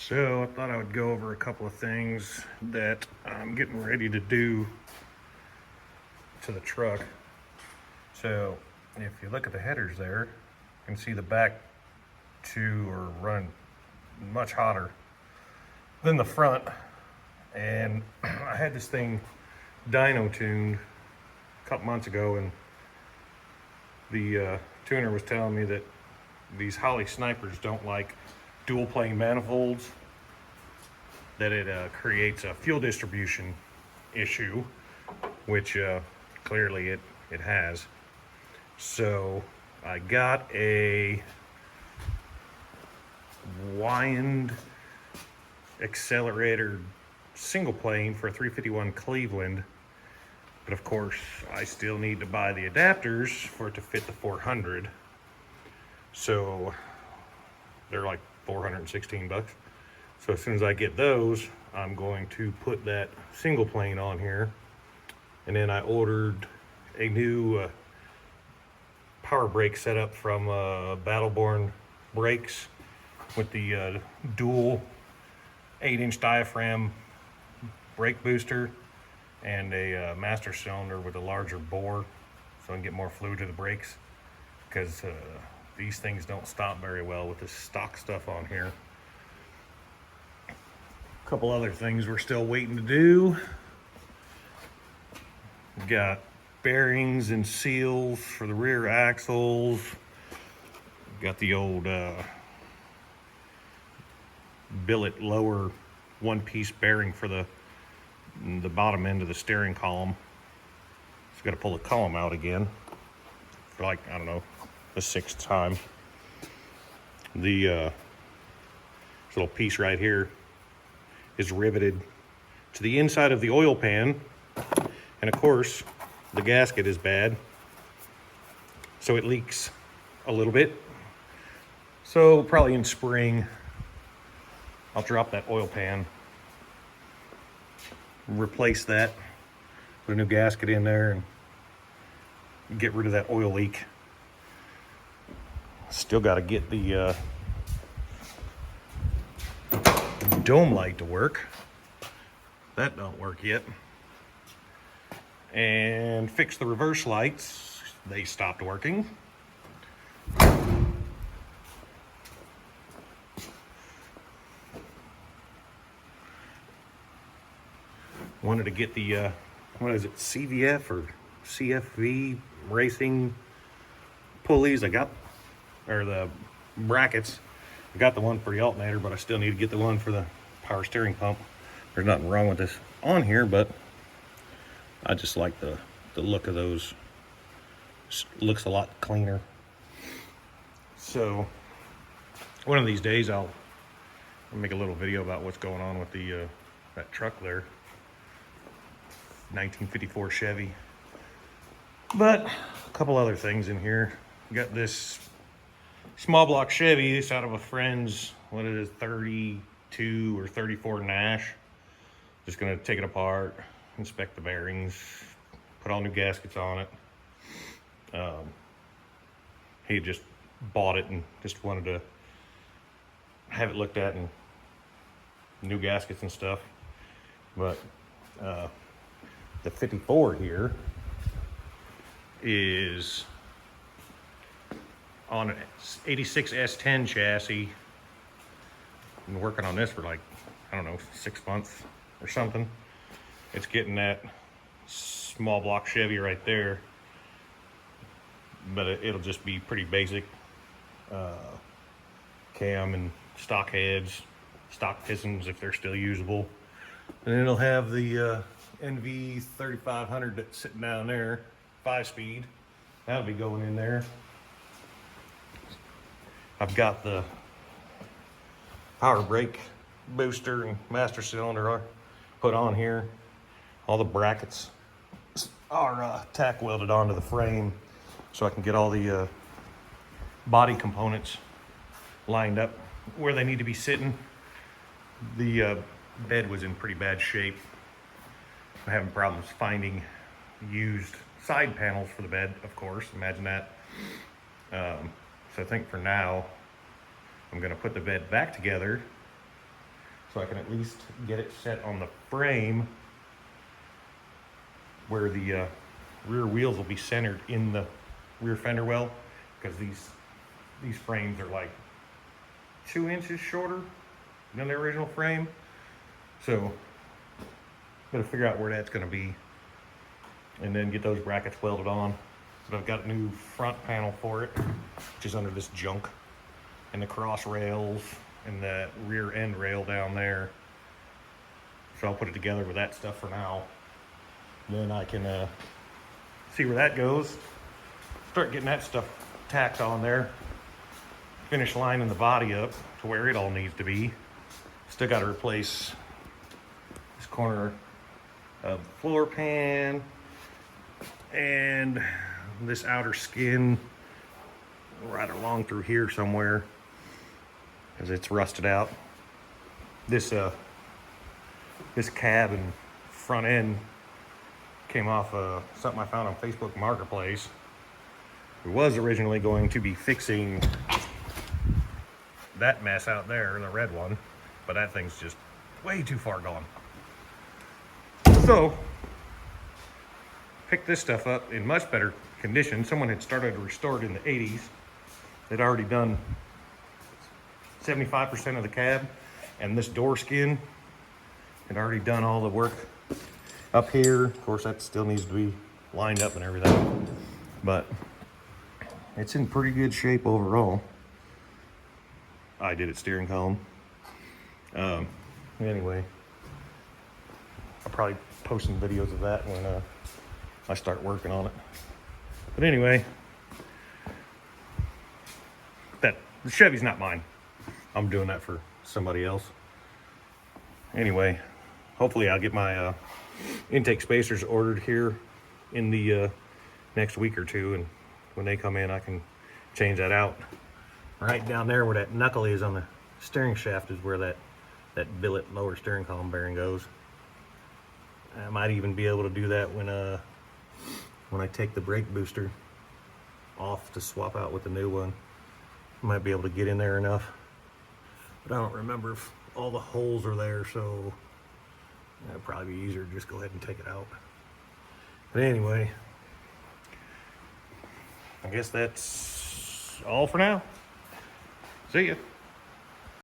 So I thought I would go over a couple of things that I'm getting ready to do to the truck. So if you look at the headers there, you can see the back two are running much hotter than the front. And I had this thing dyno tuned a couple months ago, and the tuner was telling me that these Holly snipers don't like dual plane manifolds, that it creates a fuel distribution issue, which clearly it has. So I got a wind accelerator single plane for a 351 Cleveland, but of course I still need to buy the adapters for it to fit the 400. So they're like 416 bucks. So as soon as I get those, I'm going to put that single plane on here. And then I ordered a new power brake setup from Battleborn Brakes with the dual 8-inch diaphragm brake booster and a master cylinder with a larger bore, so I can get more fluid to the brakes, because these things don't stop very well with this stock stuff on here. A couple other things we're still waiting to do. We've got bearings and seals for the rear axles. We've got the old billet lower one-piece bearing for the bottom end of the steering column. Just got to pull the column out again for, like, I don't know, the 6th time. This little piece right here is riveted to the inside of the oil pan, and of course the gasket is bad, so it leaks a little bit. So probably in spring I'll drop that oil pan, replace that, put a new gasket in there, and get rid of that oil leak. Still got to get the dome light to work. That don't work yet. And fix the reverse lights. They stopped working. Wanted to get the what is it, CVF or CFV racing pulleys. I got, or the brackets. I got the one for the alternator, but I still need to get the one for the power steering pump. There's nothing wrong with this on here, but I just like the look of those. Looks a lot cleaner. So one of these days I'll make a little video about what's going on with the that truck there, 1954 Chevy. But a couple other things in here. Got this small block Chevy. It's out of a friend's, what it is, 32 or 34 Nash. Just gonna take it apart, inspect the bearings, put all new gaskets on it. He just bought it and just wanted to have it looked at and new gaskets and stuff. But the 54 here is on an 86 S10 chassis. Been working on this for, like, I don't know, 6 months or something. It's getting that small block Chevy right there, but it'll just be pretty basic cam and stock heads, stock pistons if they're still usable, and it'll have the NV 3500 that's sitting down there, 5-speed. That'll be going in there. I've got the power brake booster and master cylinder put on here. All the brackets are tack welded onto the frame, so I can get all the body components lined up where they need to be sitting. The bed was in pretty bad shape. I'm having problems finding used side panels for the bed, of course. Imagine that. So I think for now, I'm going to put the bed back together so I can at least get it set on the frame where the rear wheels will be centered in the rear fender well, because these frames are like 2 inches shorter than the original frame. So gotta figure out where that's gonna be and then get those brackets welded on. So I've got a new front panel for it, which is under this junk, and the cross rails and the rear end rail down there. So I'll put it together with that stuff for now. Then I can see where that goes. Start getting that stuff tacked on there. Finish lining the body up to where it all needs to be. Still got to replace this corner of the floor pan and this outer skin right along through here somewhere, because it's rusted out. This cab and front end came off something I found on Facebook Marketplace. It was originally going to be fixing that mess out there, the red one, but that thing's just way too far gone. So picked this stuff up in much better condition. Someone had started to restore it in the 80s. They'd already done 75% of the cab, and this door skin had already done all the work up here. Of course, that still needs to be lined up and everything, but it's in pretty good shape overall. I did it steering column. Anyway, I'll probably post some videos of that when I start working on it. But anyway, the Chevy's not mine. I'm doing that for somebody else. Anyway, hopefully I'll get my intake spacers ordered here in the next week or two, and when they come in I can change that out. Right down there where that knuckle is on the steering shaft is where that billet lower steering column bearing goes. I might even be able to do that when I take the brake booster off to swap out with the new one. Might be able to get in there enough, but I don't remember if all the holes are there, so it'd probably be easier to just go ahead and take it out. But anyway, I guess that's all for now. See ya.